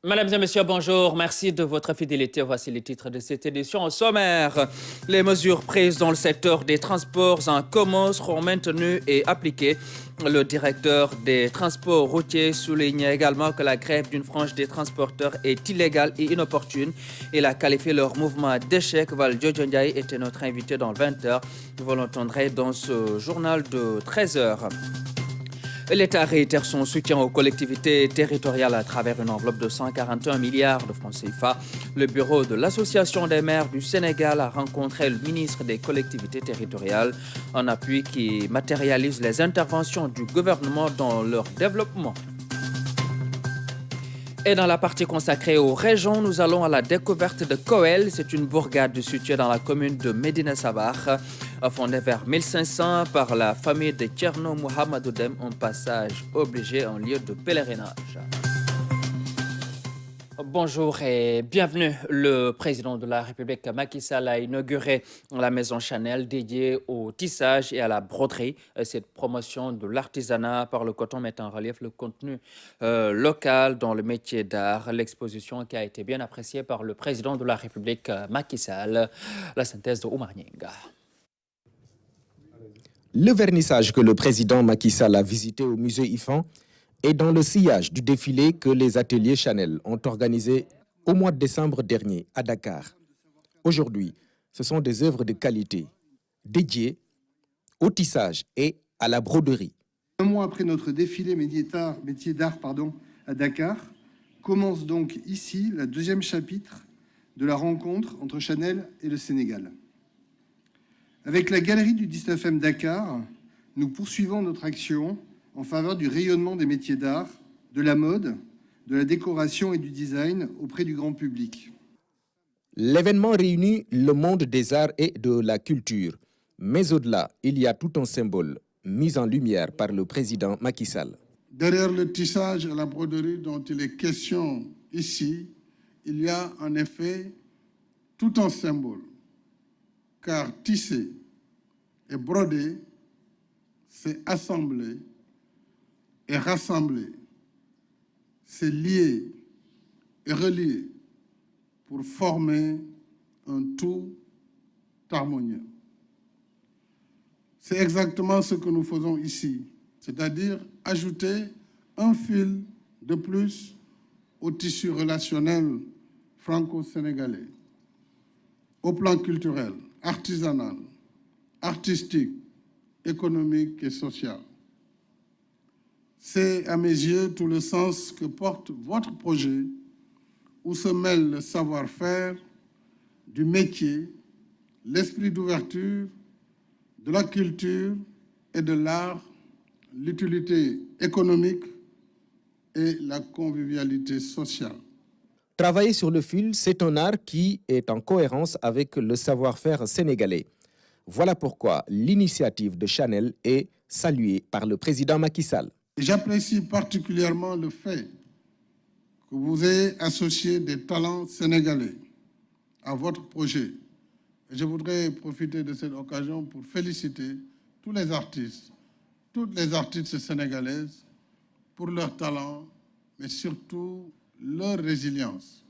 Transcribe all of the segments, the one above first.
Mesdames et messieurs, bonjour. Merci de votre fidélité. Voici les titres de cette édition. Au sommaire, les mesures prises dans le secteur des transports en commun seront maintenues et appliquées. Le directeur des transports routiers souligne également que la grève d'une frange des transporteurs est illégale et inopportune. Il a qualifié leur mouvement d'échec. Val Ndiaye était notre invité dans le 20h. Vous l'entendrez dans ce journal de 13h. L'État réitère son soutien aux collectivités territoriales à travers une enveloppe de 141 milliards de francs CFA. Le bureau de l'Association des maires du Sénégal a rencontré le ministre des collectivités territoriales, un appui qui matérialise les interventions du gouvernement dans leur développement. Et dans la partie consacrée aux régions, nous allons à la découverte de Koel. C'est une bourgade située dans la commune de Médina Sabah, fondée vers 1500 par la famille de Tcherno Mohamedou Dem, un passage obligé en lieu de pèlerinage. Bonjour et bienvenue. Le président de la République, Macky Sall, a inauguré la maison Chanel dédiée au tissage et à la broderie. Cette promotion de l'artisanat par le coton met en relief le contenu local dans le métier d'art. L'exposition qui a été bien appréciée par le président de la République, Macky Sall. La synthèse de Oumar Nyinga. Le vernissage que le président Macky Sall a visité au musée IFAN et dans le sillage du défilé que les ateliers Chanel ont organisé au mois de décembre dernier à Dakar. Aujourd'hui, ce sont des œuvres de qualité dédiées au tissage et à la broderie. Un mois après notre défilé métier d'art à Dakar, commence donc ici le deuxième chapitre de la rencontre entre Chanel et le Sénégal. Avec la galerie du 19e Dakar, nous poursuivons notre action en faveur du rayonnement des métiers d'art, de la mode, de la décoration et du design auprès du grand public. L'événement réunit le monde des arts et de la culture. Mais au-delà, il y a tout un symbole mis en lumière par le président Macky Sall. Derrière le tissage et la broderie dont il est question ici, il y a en effet tout un symbole. Car tisser et broder, c'est assembler et rassembler, c'est lier et relier pour former un tout harmonieux. C'est exactement ce que nous faisons ici, c'est-à-dire ajouter un fil de plus au tissu relationnel franco-sénégalais, au plan culturel, artisanal, artistique, économique et social. C'est à mes yeux tout le sens que porte votre projet où se mêle le savoir-faire, du métier, l'esprit d'ouverture, de la culture et de l'art, l'utilité économique et la convivialité sociale. Travailler sur le fil, c'est un art qui est en cohérence avec le savoir-faire sénégalais. Voilà pourquoi l'initiative de Chanel est saluée par le président Macky Sall. J'apprécie particulièrement le fait que vous ayez associé des talents sénégalais à votre projet. Et je voudrais profiter de cette occasion pour féliciter tous les artistes, toutes les artistes sénégalaises pour leur talent, mais surtout leur résilience.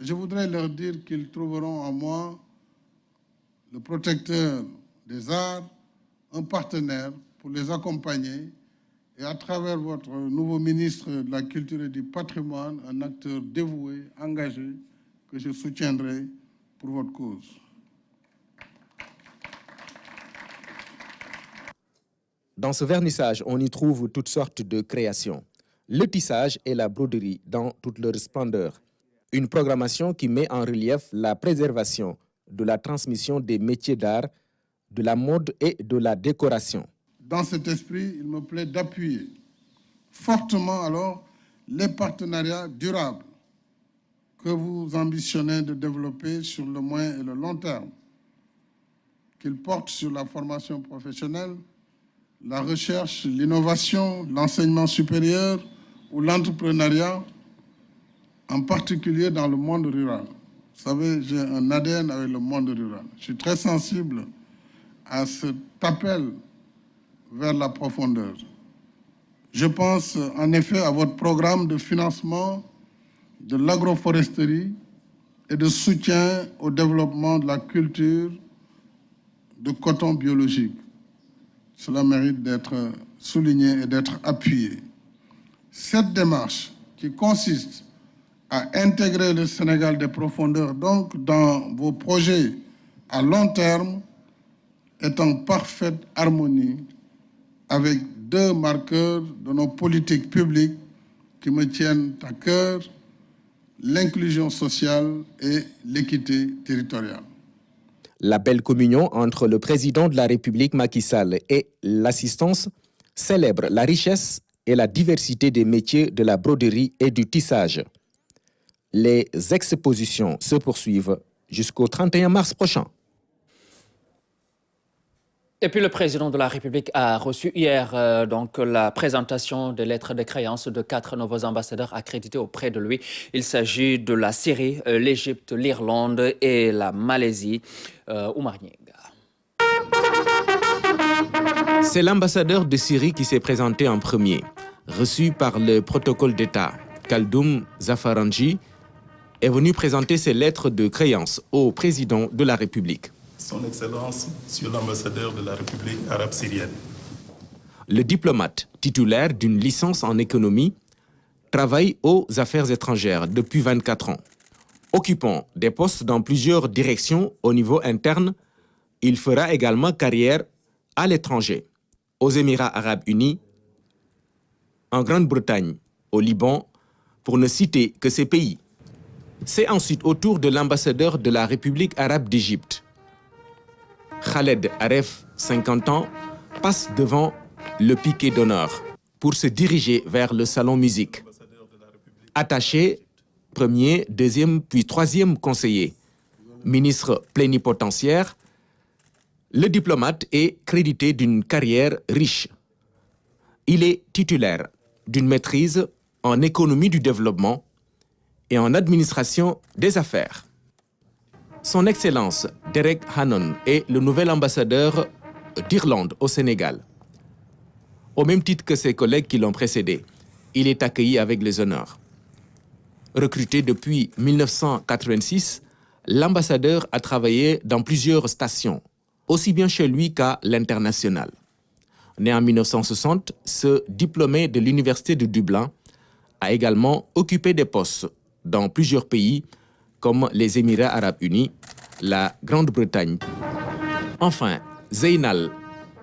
Et je voudrais leur dire qu'ils trouveront en moi le protecteur des arts, un partenaire pour les accompagner et à travers votre nouveau ministre de la Culture et du Patrimoine, un acteur dévoué, engagé, que je soutiendrai pour votre cause. Dans ce vernissage, on y trouve toutes sortes de créations. Le tissage et la broderie dans toute leur splendeur. Une programmation qui met en relief la préservation de la transmission des métiers d'art, de la mode et de la décoration. Dans cet esprit, il me plaît d'appuyer fortement alors les partenariats durables que vous ambitionnez de développer sur le moyen et le long terme, qu'ils portent sur la formation professionnelle, la recherche, l'innovation, l'enseignement supérieur ou l'entrepreneuriat, en particulier dans le monde rural. Vous savez, j'ai un ADN avec le monde rural. Je suis très sensible à cet appel vers la profondeur. Je pense en effet à votre programme de financement de l'agroforesterie et de soutien au développement de la culture de coton biologique. Cela mérite d'être souligné et d'être appuyé. Cette démarche qui consiste à intégrer le Sénégal des profondeurs donc dans vos projets à long terme est en parfaite harmonie avec deux marqueurs de nos politiques publiques qui me tiennent à cœur, l'inclusion sociale et l'équité territoriale. La belle communion entre le président de la République Macky Sall et l'assistance célèbre la richesse et la diversité des métiers de la broderie et du tissage. Les expositions se poursuivent jusqu'au 31 mars prochain. Et puis le président de la République a reçu hier donc la présentation des lettres de créance de 4 nouveaux ambassadeurs accrédités auprès de lui. Il s'agit de la Syrie, l'Égypte, l'Irlande et la Malaisie. Oumar Nienga. C'est l'ambassadeur de Syrie qui s'est présenté en premier. Reçu par le protocole d'État, Khaldoum Zafaranji est venu présenter ses lettres de créance au président de la République. Son Excellence, Monsieur l'ambassadeur de la République arabe syrienne. Le diplomate, titulaire d'une licence en économie, travaille aux affaires étrangères depuis 24 ans. Occupant des postes dans plusieurs directions au niveau interne, il fera également carrière à l'étranger, aux Émirats arabes unis, en Grande-Bretagne, au Liban, pour ne citer que ces pays. C'est ensuite au tour de l'ambassadeur de la République arabe d'Égypte. Khaled Aref, 50 ans, passe devant le piquet d'honneur pour se diriger vers le salon musique. Attaché, premier, deuxième, puis troisième conseiller, ministre plénipotentiaire, le diplomate est crédité d'une carrière riche. Il est titulaire d'une maîtrise en économie du développement et en administration des affaires. Son Excellence Derek Hannon est le nouvel ambassadeur d'Irlande au Sénégal. Au même titre que ses collègues qui l'ont précédé, il est accueilli avec les honneurs. Recruté depuis 1986, l'ambassadeur a travaillé dans plusieurs stations, aussi bien chez lui qu'à l'international. Né en 1960, ce diplômé de l'Université de Dublin a également occupé des postes dans plusieurs pays comme les Émirats arabes unis, la Grande-Bretagne. Enfin, Zeynal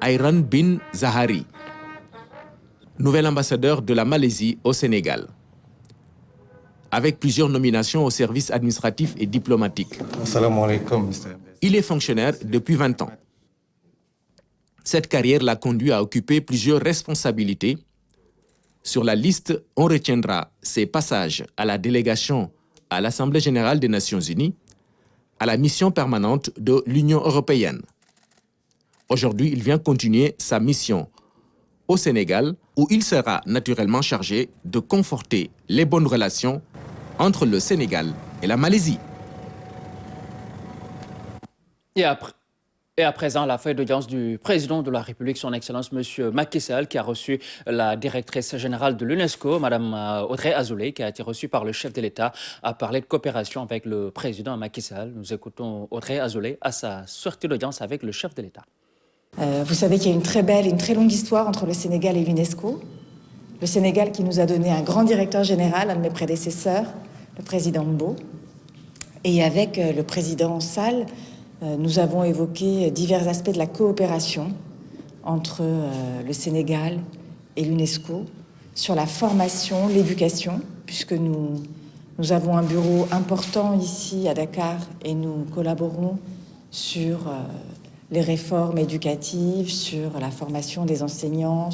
Ayran bin Zahari, nouvel ambassadeur de la Malaisie au Sénégal, avec plusieurs nominations au service administratif et diplomatique. Il est fonctionnaire depuis 20 ans. Cette carrière l'a conduit à occuper plusieurs responsabilités. Sur la liste, on retiendra ses passages à la délégation à l'Assemblée générale des Nations unies, à la mission permanente de l'Union européenne. Aujourd'hui, il vient continuer sa mission au Sénégal, où il sera naturellement chargé de conforter les bonnes relations entre le Sénégal et la Malaisie. Et à présent, la feuille d'audience du président de la République, son Excellence M. Macky Sall, qui a reçu la directrice générale de l'UNESCO, Mme Audrey Azoulay, qui a été reçue par le chef de l'État, a parlé de coopération avec le président Macky Sall. Nous écoutons Audrey Azoulay à sa sortie d'audience avec le chef de l'État. Vous savez qu'il y a une très belle et une très longue histoire entre le Sénégal et l'UNESCO. Le Sénégal qui nous a donné un grand directeur général, un de mes prédécesseurs, le président Mbo. Et avec le président Sall, nous avons évoqué divers aspects de la coopération entre le Sénégal et l'UNESCO sur la formation, l'éducation, puisque nous avons un bureau important ici à Dakar et nous collaborons sur les réformes éducatives, sur la formation des enseignants,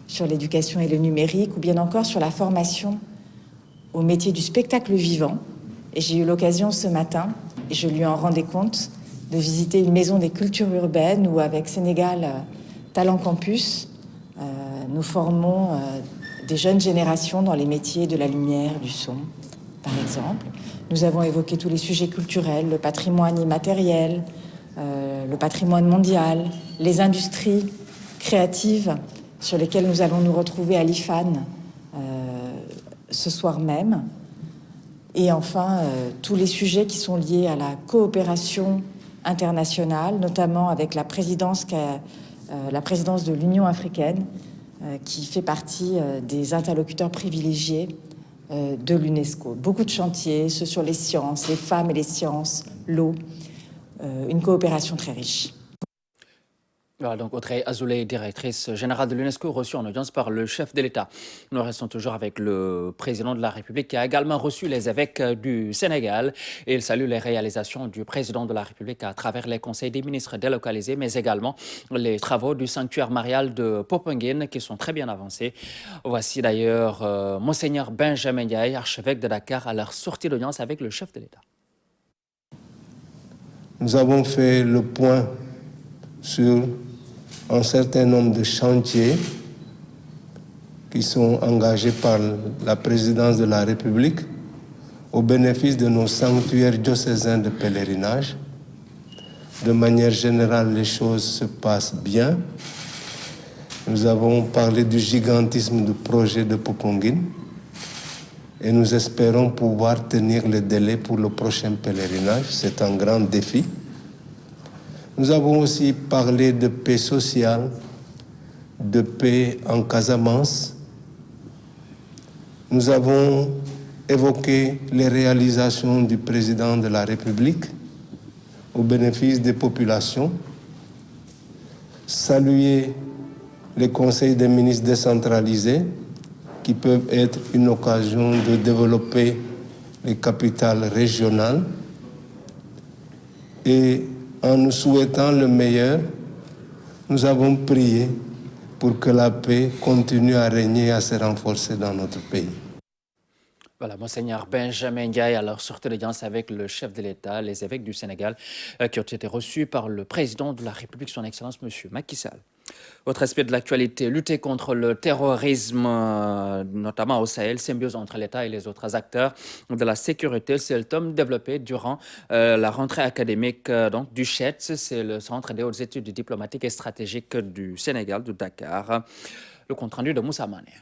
sur l'éducation et le numérique, ou bien encore sur la formation au métier du spectacle vivant. Et j'ai eu l'occasion ce matin, et je lui en rendais compte, de visiter une maison des cultures urbaines où, avec Sénégal Talent Campus, nous formons des jeunes générations dans les métiers de la lumière, du son, par exemple. Nous avons évoqué tous les sujets culturels, le patrimoine immatériel, le patrimoine mondial, les industries créatives sur lesquelles nous allons nous retrouver à l'IFAN ce soir même. Et enfin, tous les sujets qui sont liés à la coopération internationale, notamment avec la présidence de l'Union africaine, qui fait partie des interlocuteurs privilégiés de l'UNESCO. Beaucoup de chantiers, ceux sur les sciences, les femmes et les sciences, l'eau, une coopération très riche. Voilà, donc Audrey Azoulay, directrice générale de l'UNESCO, reçue en audience par le chef de l'État. Nous restons toujours avec le président de la République qui a également reçu les évêques du Sénégal. Et il salue les réalisations du président de la République à travers les conseils des ministres délocalisés, mais également les travaux du sanctuaire marial de Popenguine qui sont très bien avancés. Voici d'ailleurs Monseigneur Benjamin Ndiaye, archevêque de Dakar, à leur sortie d'audience avec le chef de l'État. Nous avons fait le point sur un certain nombre de chantiers qui sont engagés par la présidence de la République au bénéfice de nos sanctuaires diocésains de pèlerinage. De manière générale, les choses se passent bien. Nous avons parlé du gigantisme du projet de Popenguine et nous espérons pouvoir tenir les délais pour le prochain pèlerinage. C'est un grand défi. Nous avons aussi parlé de paix sociale, de paix en Casamance. Nous avons évoqué les réalisations du président de la République au bénéfice des populations, salué les conseils des ministres décentralisés qui peuvent être une occasion de développer les capitales régionales et en nous souhaitant le meilleur, nous avons prié pour que la paix continue à régner et à se renforcer dans notre pays. Voilà, Monseigneur Benjamin Ndiaye, à leur sortie d'audience avec le chef de l'État, les évêques du Sénégal, qui ont été reçus par le président de la République, son Excellence, M. Macky Sall. Autre aspect de l'actualité, lutter contre le terrorisme, notamment au Sahel, symbiose entre l'État et les autres acteurs de la sécurité. C'est le tome développé durant la rentrée académique donc, du CHETS, c'est le Centre des hautes études diplomatiques et stratégiques du Sénégal, de Dakar. Le compte-rendu de Moussa Mané.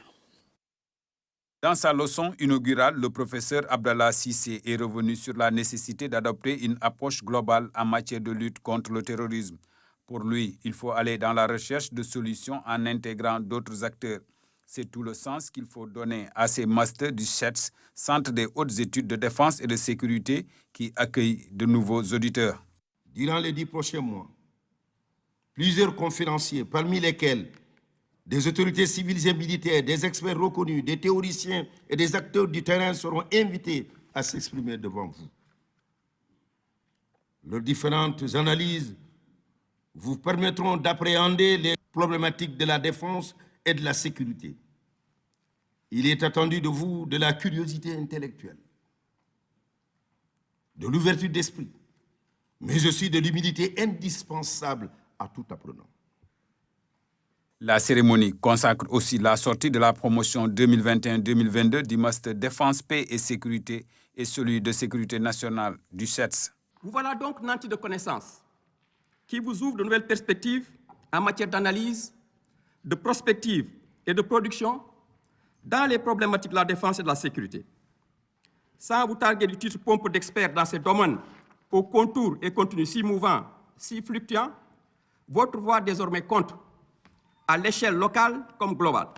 Dans sa leçon inaugurale, le professeur Abdallah Sissé est revenu sur la nécessité d'adopter une approche globale en matière de lutte contre le terrorisme. Pour lui, il faut aller dans la recherche de solutions en intégrant d'autres acteurs. C'est tout le sens qu'il faut donner à ces masters du CHETS, Centre des hautes études de défense et de sécurité, qui accueille de nouveaux auditeurs. Durant les 10 prochains mois, plusieurs conférenciers, parmi lesquels des autorités civiles et militaires, des experts reconnus, des théoriciens et des acteurs du terrain seront invités à s'exprimer devant vous. Leurs différentes analyses vous permettront d'appréhender les problématiques de la défense et de la sécurité. Il est attendu de vous de la curiosité intellectuelle, de l'ouverture d'esprit, mais aussi de l'humilité indispensable à tout apprenant. La cérémonie consacre aussi la sortie de la promotion 2021-2022 du Master Défense, Paix et Sécurité et celui de Sécurité nationale du CHETS. Vous voilà donc nantis de connaissances qui vous ouvre de nouvelles perspectives en matière d'analyse, de prospective et de production dans les problématiques de la défense et de la sécurité. Sans vous targuer du titre pompe d'expert dans ces domaines aux contours et contenus si mouvants, si fluctuants, votre voix désormais compte à l'échelle locale comme globale.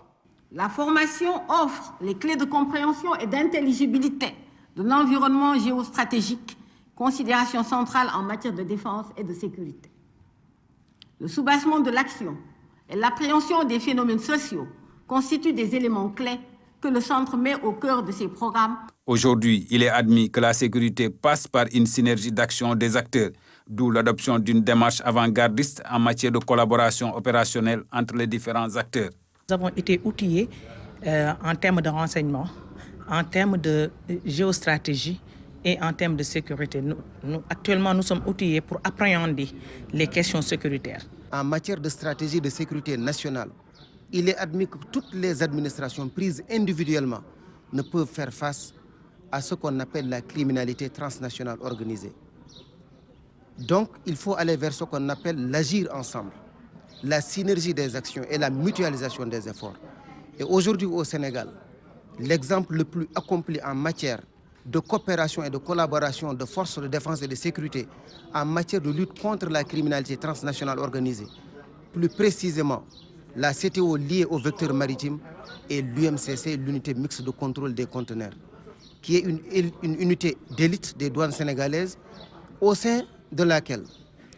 La formation offre les clés de compréhension et d'intelligibilité de l'environnement géostratégique, considération centrale en matière de défense et de sécurité. Le soubassement de l'action et l'appréhension des phénomènes sociaux constituent des éléments clés que le Centre met au cœur de ses programmes. Aujourd'hui, il est admis que la sécurité passe par une synergie d'action des acteurs, d'où l'adoption d'une démarche avant-gardiste en matière de collaboration opérationnelle entre les différents acteurs. Nous avons été outillés en termes de renseignement, en termes de géostratégie et en termes de sécurité. Actuellement, nous sommes outillés pour appréhender les questions sécuritaires. En matière de stratégie de sécurité nationale, il est admis que toutes les administrations prises individuellement ne peuvent faire face à ce qu'on appelle la criminalité transnationale organisée. Donc, il faut aller vers ce qu'on appelle l'agir ensemble, la synergie des actions et la mutualisation des efforts. Et aujourd'hui au Sénégal, l'exemple le plus accompli en matière de coopération et de collaboration de forces de défense et de sécurité en matière de lutte contre la criminalité transnationale organisée. Plus précisément, la CTO liée au vecteur maritime et l'UMCC, l'unité mixte de contrôle des conteneurs, qui est une unité d'élite des douanes sénégalaises au sein de laquelle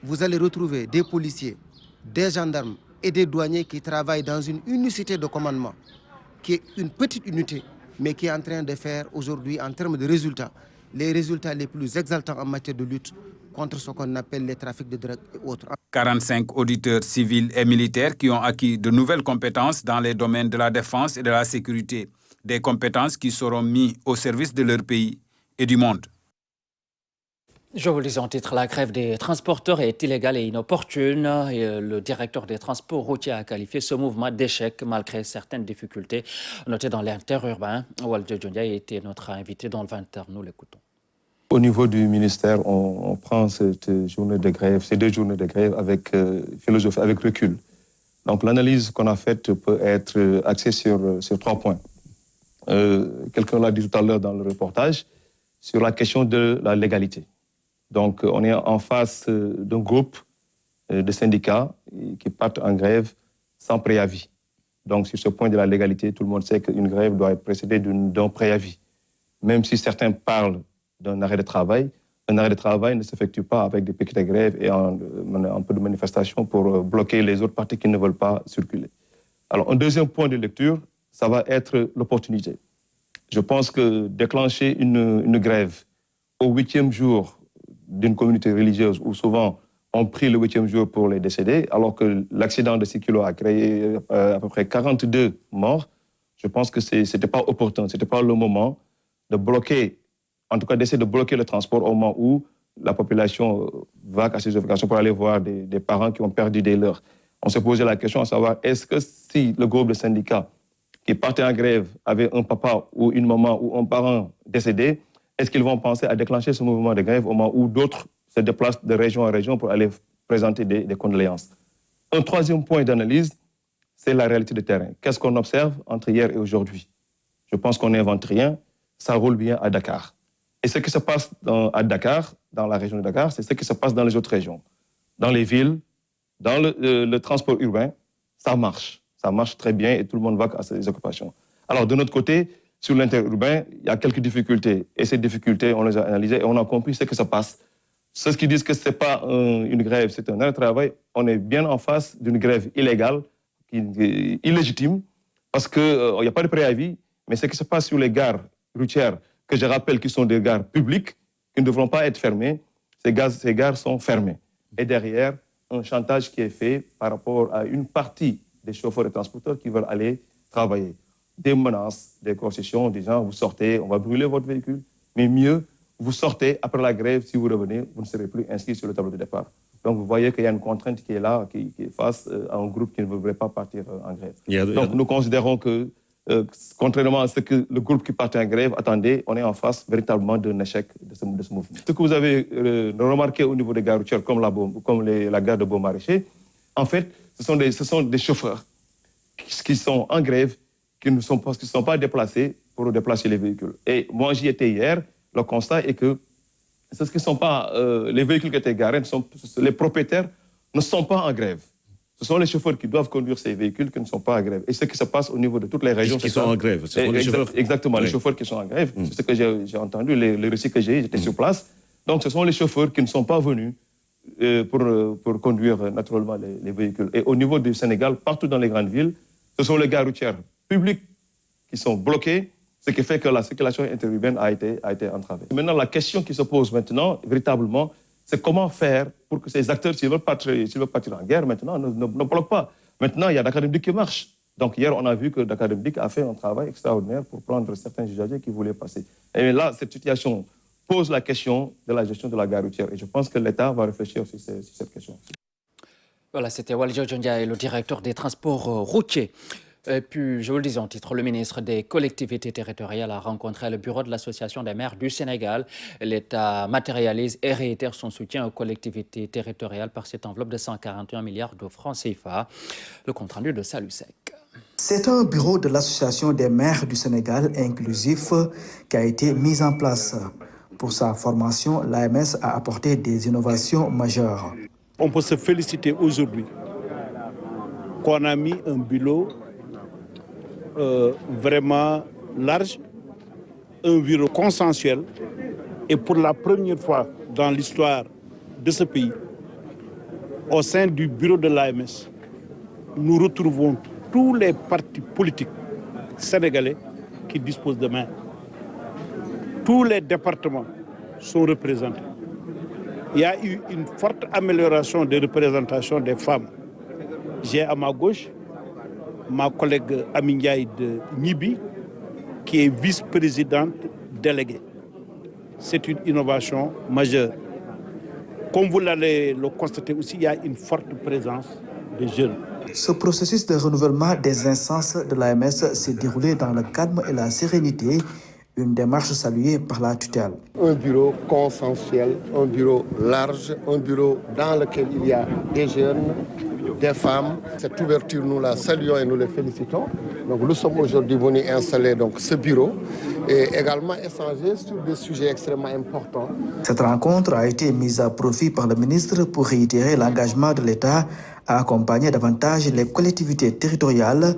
vous allez retrouver des policiers, des gendarmes et des douaniers qui travaillent dans une unicité de commandement, qui est une petite unité, mais qui est en train de faire aujourd'hui, en termes de résultats, les résultats les plus exaltants en matière de lutte contre ce qu'on appelle les trafics de drogue et autres. 45 auditeurs civils et militaires qui ont acquis de nouvelles compétences dans les domaines de la défense et de la sécurité. Des compétences qui seront mises au service de leur pays et du monde. Je vous le disais en titre, la grève des transporteurs est illégale et inopportune. Et le directeur des transports routiers a qualifié ce mouvement d'échec malgré certaines difficultés notées dans l'interurbain. Walter Djondia était notre invité dans le 20h. Nous l'écoutons. Au niveau du ministère, on prend cette journée de grève, ces 2 journées de grève avec philosophie, avec recul. Donc l'analyse qu'on a faite peut être axée sur 3 points. Quelqu'un l'a dit tout à l'heure dans le reportage, sur la question de la légalité. Donc, on est en face d'un groupe de syndicats qui partent en grève sans préavis. Donc, sur ce point de la légalité, tout le monde sait qu'une grève doit être précédée d'un préavis. Même si certains parlent d'un arrêt de travail, un arrêt de travail ne s'effectue pas avec des piquets de grève et un peu de manifestation pour bloquer les autres parties qui ne veulent pas circuler. Alors, un deuxième point de lecture, ça va être l'opportunité. Je pense que déclencher une grève au 8e jour d'une communauté religieuse où souvent on prie le 8e jour pour les décédés, alors que l'accident de Sikilo a créé à peu près 42 morts, je pense que ce n'était pas opportun, ce n'était pas le moment de bloquer, en tout cas d'essayer de bloquer le transport au moment où la population va à ses obligations pour aller voir des parents qui ont perdu des leurs. On s'est posé la question à savoir, est-ce que si le groupe de syndicats qui partait en grève avait un papa ou une maman ou un parent décédé, est-ce qu'ils vont penser à déclencher ce mouvement de grève au moment où d'autres se déplacent de région en région pour aller présenter des condoléances? Un 3e point d'analyse, c'est la réalité de terrain. Qu'est-ce qu'on observe entre hier et aujourd'hui? Je pense qu'on n'invente rien, ça roule bien à Dakar. Et ce qui se passe à Dakar, dans la région de Dakar, c'est ce qui se passe dans les autres régions. Dans les villes, dans le transport urbain, ça marche très bien et tout le monde va à ses occupations. Alors de notre côté, sur l'interurbain, il y a quelques difficultés. Et ces difficultés, on les a analysées et on a compris ce qui se passe. Ceux qui disent que ce n'est pas une grève, c'est un arrêt de travail, on est bien en face d'une grève illégale, illégitime, parce qu'il n'y a pas de préavis. Mais ce qui se passe sur les gares routières, que je rappelle qui sont des gares publiques, qui ne devront pas être fermées, ces gares sont fermées. Et derrière, un chantage qui est fait par rapport à une partie des chauffeurs et transporteurs qui veulent aller travailler. Des menaces, des concessions, des gens, vous sortez, on va brûler votre véhicule. Mais mieux, vous sortez après la grève, si vous revenez, vous ne serez plus inscrit sur le tableau de départ. Donc vous voyez qu'il y a une contrainte qui est là, qui est face à un groupe qui ne voudrait pas partir en grève. Donc nous considérons que, contrairement à ce que le groupe qui partait en grève attendait, on est en face véritablement d'un échec de ce mouvement. Ce que vous avez remarqué au niveau des gares routières, comme la gare de Beaumarchais, en fait, ce sont des chauffeurs qui sont en grève, qui ne sont pas déplacés pour déplacer les véhicules. Et moi, j'y étais hier. Le constat est que ce qui sont pas les véhicules qui étaient garés, les propriétaires ne sont pas en grève. Ce sont les chauffeurs qui doivent conduire ces véhicules qui ne sont pas en grève. Et ce qui se passe au niveau de toutes les régions... Qui sont en grève, ce sont les chauffeurs. Exactement, les chauffeurs qui sont en grève. C'est ce que j'ai entendu, les récits que j'étais sur place. Donc ce sont les chauffeurs qui ne sont pas venus pour conduire naturellement les véhicules. Et au niveau du Sénégal, partout dans les grandes villes, ce sont les gares routières publiques qui sont bloquées, ce qui fait que la circulation interurbaine a été entravée. Maintenant, la question qui se pose maintenant, véritablement, c'est comment faire pour que ces acteurs, s'ils veulent partir en guerre maintenant, ne bloquent pas. Maintenant, il y a Dakar Dem Dikk qui marche. Donc hier, on a vu que Dakar Dem Dikk a fait un travail extraordinaire pour prendre certains usagers qui voulaient passer. Et là, cette situation pose la question de la gestion de la gare routière. Et je pense que l'État va réfléchir sur cette question. Voilà, c'était Walter Djondia, le directeur des transports routiers. Et puis, je vous le disais en titre, le ministre des collectivités territoriales a rencontré le bureau de l'Association des maires du Sénégal. L'État matérialise et réitère son soutien aux collectivités territoriales par cette enveloppe de 141 milliards de francs CFA. Le compte rendu de Salou Sec. C'est un bureau de l'Association des maires du Sénégal inclusif qui a été mis en place. Pour sa formation, l'AMS a apporté des innovations majeures. On peut se féliciter aujourd'hui qu'on a mis un bureau vraiment large, un bureau consensuel, et pour la première fois dans l'histoire de ce pays, au sein du bureau de l'AMS, nous retrouvons tous les partis politiques sénégalais qui disposent de maires. Tous les départements sont représentés. Il y a eu une forte amélioration des représentations des femmes. J'ai à ma gauche ma collègue Amindiaï de Nibi, qui est vice-présidente déléguée. C'est une innovation majeure. Comme vous l'allez le constater aussi, il y a une forte présence des jeunes. Ce processus de renouvellement des instances de l'AMS s'est déroulé dans le calme et la sérénité, une démarche saluée par la tutelle. Un bureau consensuel, un bureau large, un bureau dans lequel il y a des jeunes, des femmes. Cette ouverture, nous la saluons et nous les félicitons. Donc, nous sommes aujourd'hui venus installer donc, ce bureau et également échanger sur des sujets extrêmement importants. Cette rencontre a été mise à profit par le ministre pour réitérer l'engagement de l'État à accompagner davantage les collectivités territoriales.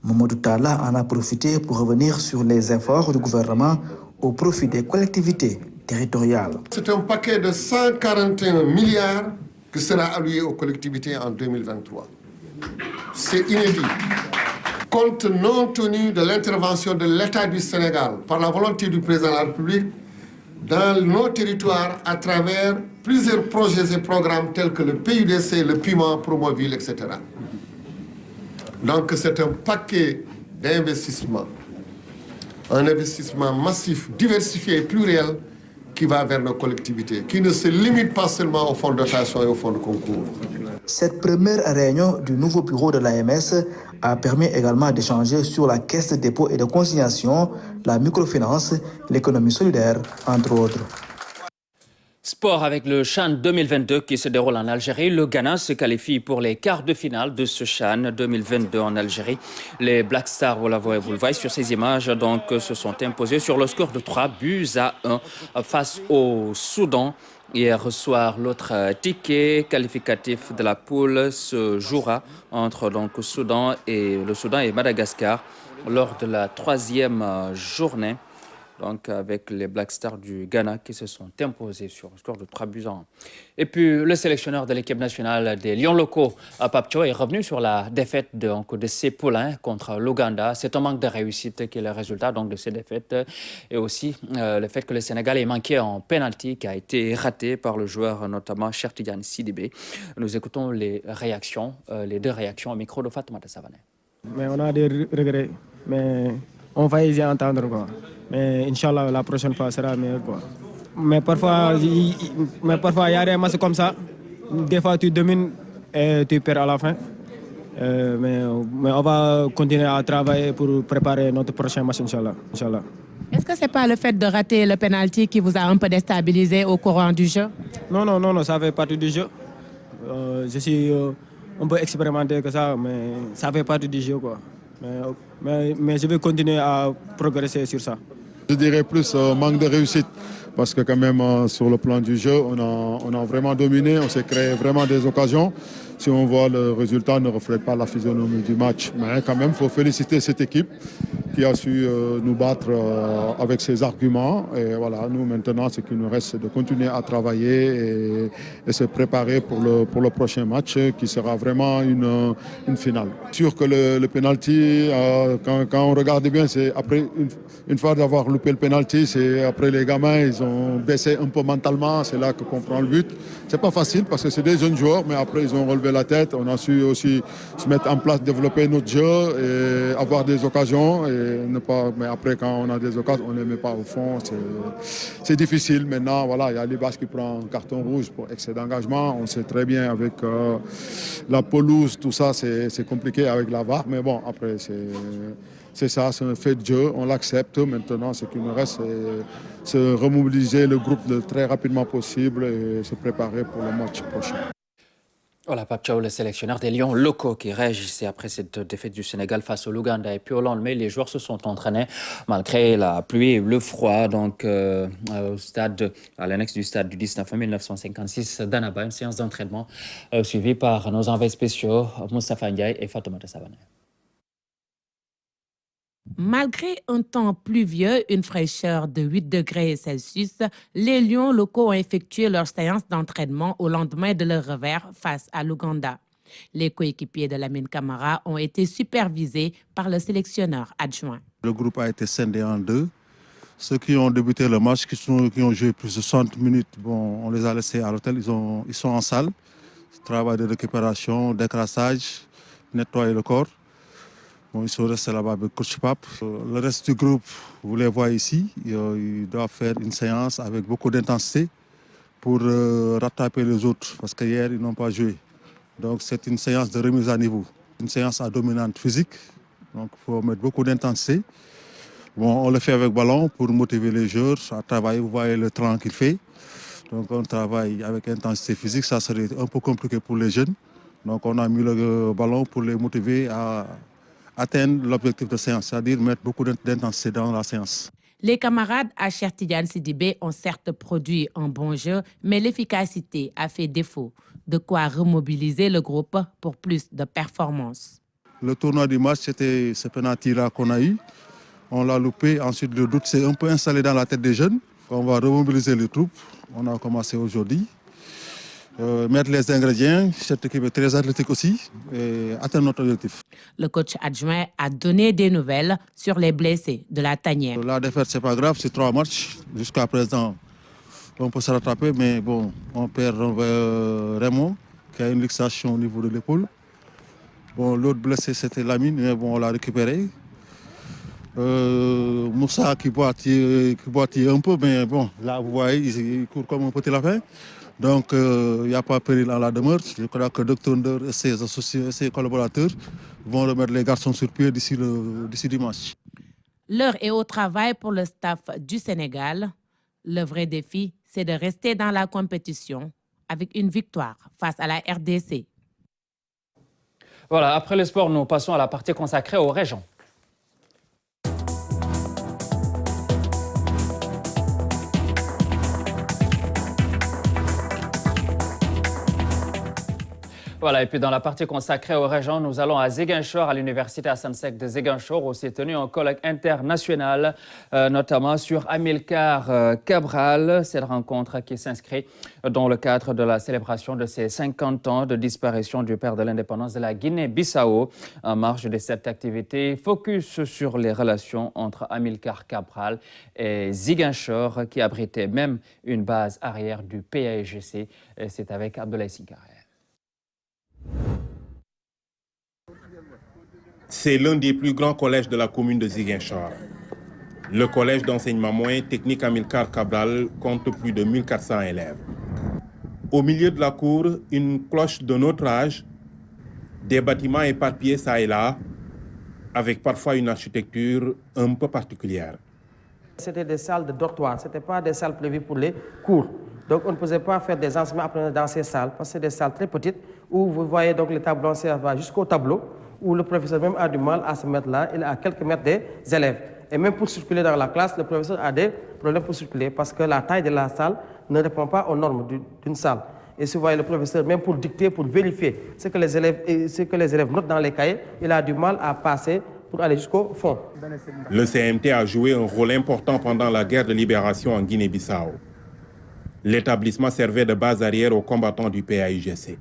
Mamadou Talla en a profité pour revenir sur les efforts du gouvernement au profit des collectivités territoriales. C'est un paquet de 141 milliards qui sera alloué aux collectivités en 2023. C'est inédit. Compte non tenu de l'intervention de l'État du Sénégal par la volonté du président de la République dans nos territoires à travers plusieurs projets et programmes tels que le PUDC, le piment, Promoville, etc. Donc c'est un paquet d'investissements, un investissement massif, diversifié et pluriel qui va vers nos collectivités, qui ne se limite pas seulement au fonds de dotation et au fonds de concours. Cette première réunion du nouveau bureau de l'AMS a permis également d'échanger sur la caisse de dépôt et de consignation, la microfinance, l'économie solidaire, entre autres. Sport avec le CHAN 2022 qui se déroule en Algérie. Le Ghana se qualifie pour les quarts de finale de ce CHAN 2022 en Algérie. Les Black Stars, vous le voyez sur ces images, donc, se sont imposés sur le score de 3-1 face au Soudan. Hier soir, l'autre ticket qualificatif de la poule se jouera entre le Soudan et Madagascar lors de la 3e journée. Donc avec les Black Stars du Ghana qui se sont imposés sur le score de 3-1. Et puis le sélectionneur de l'équipe nationale des Lions locaux, Pape Thiaw, est revenu sur la défaite de ses poulains contre l'Ouganda. C'est un manque de réussite qui est le résultat donc, de ces défaites. Et aussi le fait que le Sénégal ait manqué en pénalty qui a été raté par le joueur notamment Cheikh Tidiane Sidibé. Nous écoutons les réactions, les deux réactions au micro de Fatoumata Savané. Mais on a des regrets, mais on va essayer d'entendre quoi. Mais Inch'Allah, la prochaine fois sera meilleure quoi. Mais parfois, il y a des matchs comme ça. Des fois, tu domines et tu perds à la fin. Mais on va continuer à travailler pour préparer notre prochain match, Inch'Allah. Est-ce que ce n'est pas le fait de rater le penalty qui vous a un peu déstabilisé au courant du jeu? Non, ça fait partie du jeu. Je suis un peu expérimenté que ça, mais ça fait partie du jeu quoi. Mais je vais continuer à progresser sur ça. Je dirais plus manque de réussite parce que quand même sur le plan du jeu, on a vraiment dominé, on s'est créé vraiment des occasions. Si on voit le résultat ne reflète pas la physionomie du match. Mais quand même, il faut féliciter cette équipe qui a su nous battre avec ses arguments. Et voilà, nous maintenant, ce qui nous reste, c'est de continuer à travailler et se préparer pour le prochain match qui sera vraiment une finale. Sûr que le penalty, quand on regarde bien, c'est après une fois d'avoir loupé le penalty, c'est après les gamins, ils ont baissé un peu mentalement. C'est là qu'on prend le but. C'est pas facile parce que c'est des jeunes joueurs, mais après ils ont relevé la tête. On a su aussi se mettre en place, développer notre jeu et avoir des occasions. Et ne pas, mais après, quand on a des occasions, on ne les met pas au fond. C'est difficile. Maintenant, voilà, il y a Libas qui prend un carton rouge pour excès d'engagement. On sait très bien avec la pelouse, tout ça, c'est compliqué avec la VAR. Mais bon, après, c'est ça, c'est un fait de jeu. On l'accepte. Maintenant, ce qui nous reste, c'est se remobiliser le groupe le très rapidement possible et se préparer pour le match prochain. Voilà, Pape Thiaw, le sélectionneur des Lions locaux qui réagissait après cette défaite du Sénégal face au Ouganda. Et puis au lendemain, les joueurs se sont entraînés malgré la pluie et le froid. Donc au stade, à l'annexe du stade du 19 mai 1956 d'Annaba, une séance d'entraînement suivie par nos envoyés spéciaux Moustapha Ndiaye et Fatoumata Savané. Malgré un temps pluvieux, une fraîcheur de 8 degrés Celsius, les Lions locaux ont effectué leur séance d'entraînement au lendemain de leur revers face à l'Ouganda. Les coéquipiers de Lamine Camara ont été supervisés par le sélectionneur adjoint. Le groupe a été scindé en deux. Ceux qui ont débuté le match, qui ont joué plus de 60 minutes, bon, on les a laissés à l'hôtel, ils sont en salle. Travail de récupération, d'écrassage, nettoyer le corps. Bon, ils sont restés là-bas avec coach Pape. Le reste du groupe, vous les voyez ici, ils doivent faire une séance avec beaucoup d'intensité pour rattraper les autres, parce qu'hier, ils n'ont pas joué. Donc c'est une séance de remise à niveau, une séance à dominante physique. Donc il faut mettre beaucoup d'intensité. Bon, on le fait avec ballon pour motiver les joueurs à travailler. Vous voyez le train qu'il fait. Donc on travaille avec intensité physique, ça serait un peu compliqué pour les jeunes. Donc on a mis le ballon pour les motiver à atteindre l'objectif de séance, c'est-à-dire mettre beaucoup d'intensité dans la séance. Les camarades à Cheikh Tidiane Sidibé ont certes produit un bon jeu, mais l'efficacité a fait défaut. De quoi remobiliser le groupe pour plus de performances. Le tournoi du match, c'était ce penalty-là qu'on a eu. On l'a loupé. Ensuite, le doute s'est un peu installé dans la tête des jeunes. On va remobiliser les troupes. On a commencé aujourd'hui. Mettre les ingrédients. Cette équipe est très athlétique aussi. Et atteindre notre objectif. Le coach adjoint a donné des nouvelles sur les blessés de la tanière. La défaite, c'est pas grave. C'est 3 matchs. Jusqu'à présent, on peut se rattraper. Mais bon, on perd Raymond, qui a une luxation au niveau de l'épaule. Bon, l'autre blessé, c'était Lamine, mais bon, on l'a récupéré. Moussa qui boitille un peu, mais bon, là, vous voyez, il court comme un petit lapin. Donc, il n'y a pas péril en la demeure. Je crois que le docteur Ndeur et ses associés et ses collaborateurs vont remettre les garçons sur pied d'ici dimanche. L'heure est au travail pour le staff du Sénégal. Le vrai défi, c'est de rester dans la compétition avec une victoire face à la RDC. Voilà, après le sport, nous passons à la partie consacrée aux régions. Voilà, et puis dans la partie consacrée aux régions, nous allons à Ziguinchor, à l'université Assane Seck de Ziguinchor, où s'est tenu un colloque international, notamment sur Amilcar Cabral. Cette rencontre qui s'inscrit dans le cadre de la célébration de ses 50 ans de disparition du père de l'indépendance de la Guinée-Bissau. En marge de cette activité, focus sur les relations entre Amilcar Cabral et Ziguinchor, qui abritait même une base arrière du PAIGC. C'est avec Abdoulaye Sinkare. C'est l'un des plus grands collèges de la commune de Ziguinchor. Le collège d'enseignement moyen technique Amilcar Cabral compte plus de 1400 élèves. Au milieu de la cour, une cloche d'un autre âge, des bâtiments éparpillés çà et là, avec parfois une architecture un peu particulière. C'était des salles de dortoir, ce n'était pas des salles prévues pour les cours. Donc on ne pouvait pas faire des enseignements apprenants dans ces salles, parce que c'est des salles très petites, où vous voyez donc les tableaux va jusqu'au tableau, où le professeur même a du mal à se mettre là, il est à quelques mètres des élèves. Et même pour circuler dans la classe, le professeur a des problèmes pour circuler, parce que la taille de la salle ne répond pas aux normes d'une salle. Et si vous voyez le professeur, même pour dicter, pour vérifier ce que les élèves notent dans les cahiers, il a du mal à passer pour aller jusqu'au fond. Le CMT a joué un rôle important pendant la guerre de libération en Guinée-Bissau. L'établissement servait de base arrière aux combattants du PAIGC.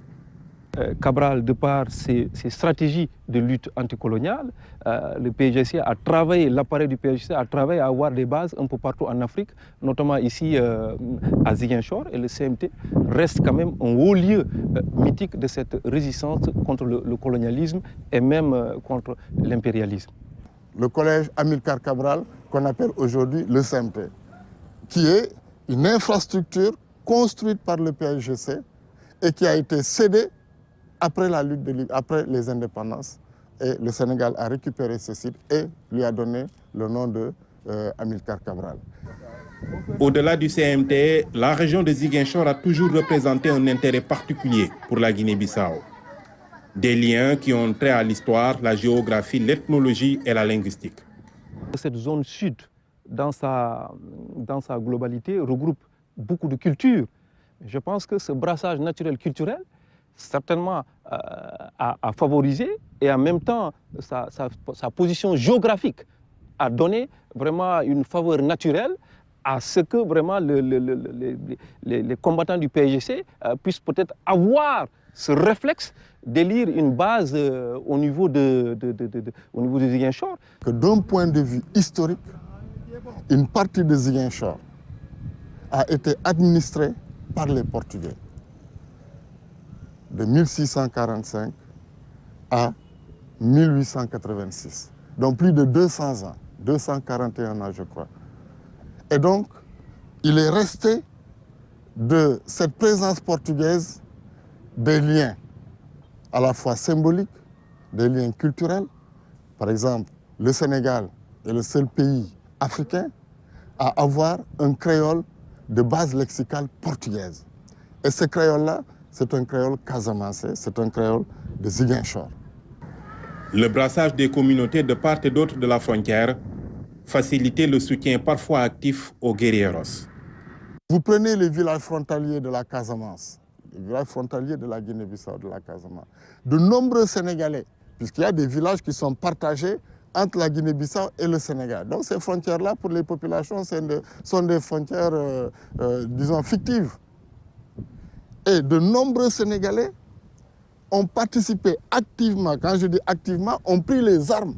Cabral, de par ses stratégies de lutte anticoloniale, le PAIGC a travaillé, l'appareil du PAIGC a travaillé à avoir des bases un peu partout en Afrique, notamment ici à Ziguinchor, et le CMT reste quand même un haut lieu mythique de cette résistance contre le colonialisme et même contre l'impérialisme. Le collège Amilcar Cabral, qu'on appelle aujourd'hui le CMT, qui est une infrastructure construite par le PAIGC et qui a été cédée après la lutte après les indépendances. Et le Sénégal a récupéré ce site et lui a donné le nom de Amilcar Cabral. Au-delà du CMT, la région de Ziguinchor a toujours représenté un intérêt particulier pour la Guinée-Bissau. Des liens qui ont trait à l'histoire, la géographie, l'ethnologie et la linguistique. Cette zone sud, dans sa globalité, regroupe beaucoup de cultures. Je pense que ce brassage naturel culturel, certainement a favorisé et en même temps sa position géographique a donné vraiment une faveur naturelle à ce que vraiment les combattants du PAIGC puissent peut-être avoir ce réflexe d'élire une base au niveau de Ziguinchor. Que d'un point de vue historique, une partie de Ziguinchor a été administrée par les Portugais de 1645 à 1886. Donc plus de 200 ans, 241 ans je crois. Et donc, il est resté de cette présence portugaise des liens à la fois symboliques, des liens culturels. Par exemple, le Sénégal est le seul pays africain à avoir un créole de base lexicale portugaise. Et ce créole-là, c'est un créole casamancé, c'est un créole de Ziguinchor. Le brassage des communautés de part et d'autre de la frontière facilitait le soutien parfois actif aux guerrieros. Vous prenez les villages frontaliers de la Casamance, les villages frontaliers de la Guinée-Bissau, de la Casamance. De nombreux Sénégalais, puisqu'il y a des villages qui sont partagés entre la Guinée-Bissau et le Sénégal. Donc ces frontières-là, pour les populations, sont des frontières, disons, fictives. Et de nombreux Sénégalais ont participé activement, quand je dis activement, ont pris les armes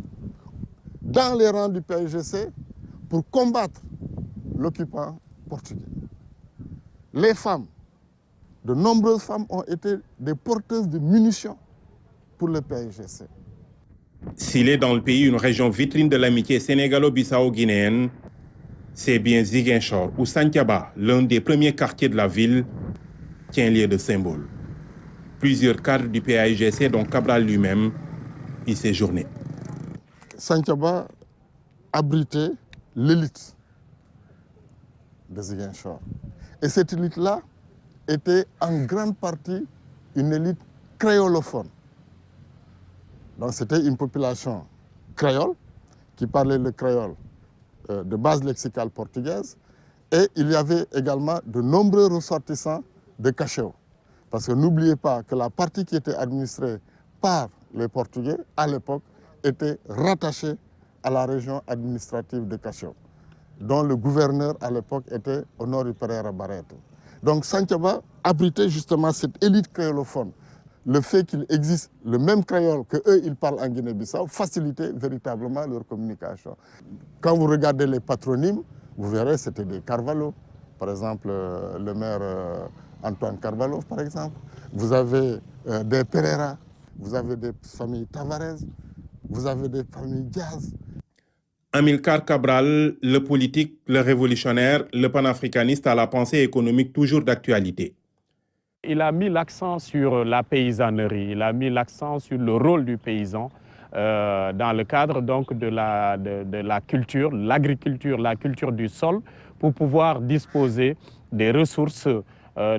dans les rangs du PAIGC pour combattre l'occupant portugais. Les femmes, de nombreuses femmes ont été des porteuses de munitions pour le PAIGC. S'il est dans le pays une région vitrine de l'amitié sénégalo-bissau-guinéenne, c'est bien Ziguinchor ou Santhiaba, l'un des premiers quartiers de la ville, tient lieu de symbole. Plusieurs cadres du PAIGC, dont Cabral lui-même, y séjournaient. Santhiaba abritait l'élite de Ziguinchor. Et cette élite-là était en grande partie une élite créolophone. Donc c'était une population créole qui parlait le créole de base lexicale portugaise. Et il y avait également de nombreux ressortissants de Cachao. Parce que n'oubliez pas que la partie qui était administrée par les Portugais, à l'époque, était rattachée à la région administrative de Cachao, dont le gouverneur à l'époque était Honoré Pereira Barreto. Donc Santhiaba abritait justement cette élite créolophone. Le fait qu'il existe le même créole qu'eux, ils parlent en Guinée-Bissau, facilitait véritablement leur communication. Quand vous regardez les patronymes, vous verrez que c'était des Carvalho. Par exemple, le maire Antoine Carvalho, par exemple. Vous avez des Pereira, vous avez des familles Tavares, vous avez des familles Diaz. Amilcar Cabral, le politique, le révolutionnaire, le panafricaniste à la pensée économique toujours d'actualité. Il a mis l'accent sur la paysannerie, il a mis l'accent sur le rôle du paysan dans le cadre donc de la culture, l'agriculture, la culture du sol, pour pouvoir disposer des ressources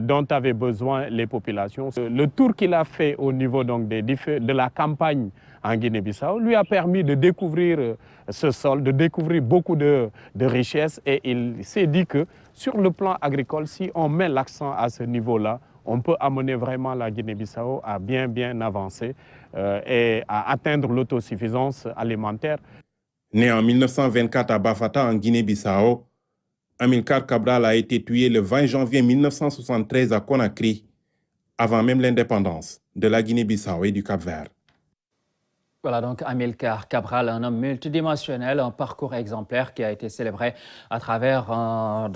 dont avaient besoin les populations. Le tour qu'il a fait au niveau donc, de la campagne en Guinée-Bissau lui a permis de découvrir ce sol, de découvrir beaucoup de richesses, et il s'est dit que sur le plan agricole, si on met l'accent à ce niveau-là, on peut amener vraiment la Guinée-Bissau à bien avancer et à atteindre l'autosuffisance alimentaire. Né en 1924 à Bafata, en Guinée-Bissau, Amilcar Cabral a été tué le 20 janvier 1973 à Conakry, avant même l'indépendance de la Guinée-Bissau et du Cap-Vert. Voilà donc Amilcar Cabral, un homme multidimensionnel, un parcours exemplaire qui a été célébré à travers un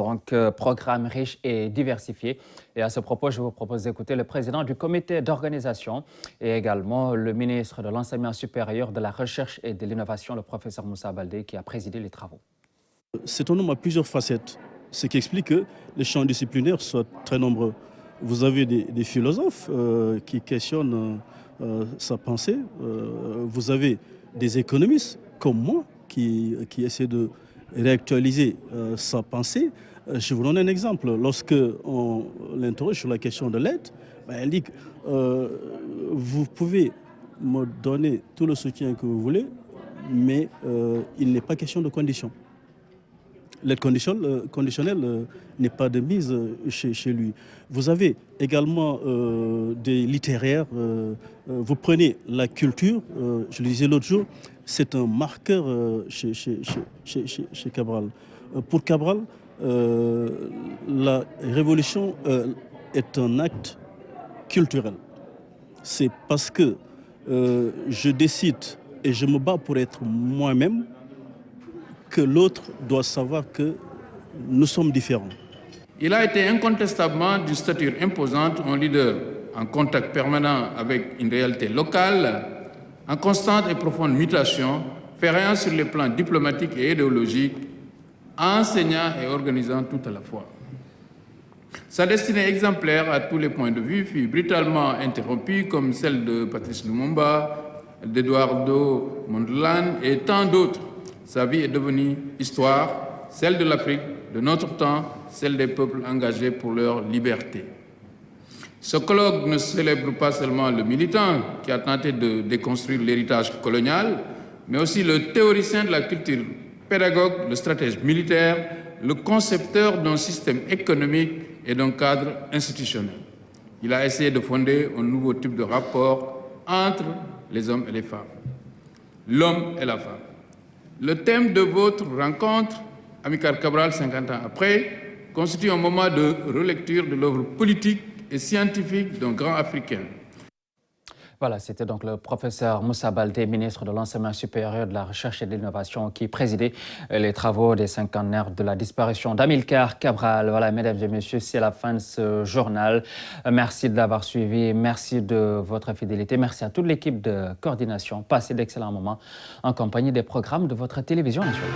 programme riche et diversifié. Et à ce propos, je vous propose d'écouter le président du comité d'organisation et également le ministre de l'Enseignement supérieur, de la Recherche et de l'Innovation, le professeur Moussa Baldé, qui a présidé les travaux. C'est un homme à plusieurs facettes, ce qui explique que les champs disciplinaires soient très nombreux. Vous avez des philosophes qui questionnent sa pensée. Vous avez des économistes comme moi qui essaient de réactualiser sa pensée. Je vous donne un exemple. Lorsque on l'interroge sur la question de l'aide, elle dit que vous pouvez me donner tout le soutien que vous voulez, mais il n'est pas question de conditions. L'aide conditionnelle n'est pas de mise chez lui. Vous avez également des littéraires. Vous prenez la culture, je le disais l'autre jour, c'est un marqueur chez Cabral. Pour Cabral, la révolution est un acte culturel. C'est parce que je décide et je me bats pour être moi-même que l'autre doit savoir que nous sommes différents. Il a été incontestablement d'une stature imposante, un leader en contact permanent avec une réalité locale, en constante et profonde mutation, ferrant sur les plans diplomatiques et idéologiques, enseignant et organisant tout à la fois. Sa destinée exemplaire à tous les points de vue fut brutalement interrompue, comme celle de Patrice Lumumba, d'Eduardo Mondlane et tant d'autres. Sa vie est devenue histoire, celle de l'Afrique, de notre temps, celle des peuples engagés pour leur liberté. Ce colloque ne célèbre pas seulement le militant qui a tenté de déconstruire l'héritage colonial, mais aussi le théoricien de la culture, pédagogue, le stratège militaire, le concepteur d'un système économique et d'un cadre institutionnel. Il a essayé de fonder un nouveau type de rapport entre les hommes et les femmes, l'homme et la femme. Le thème de votre rencontre, Amilcar Cabral, 50 ans après, constitue un moment de relecture de l'œuvre politique et scientifique d'un grand Africain. Voilà, c'était donc le professeur Moussa Baldé, ministre de l'Enseignement supérieur, de la Recherche et de l'Innovation, qui présidait les travaux des cinquantenaires de la disparition d'Amilcar Cabral. Voilà, mesdames et messieurs, c'est la fin de ce journal. Merci de l'avoir suivi, merci de votre fidélité, merci à toute l'équipe de coordination. Passez d'excellents moments en compagnie des programmes de votre télévision nationale.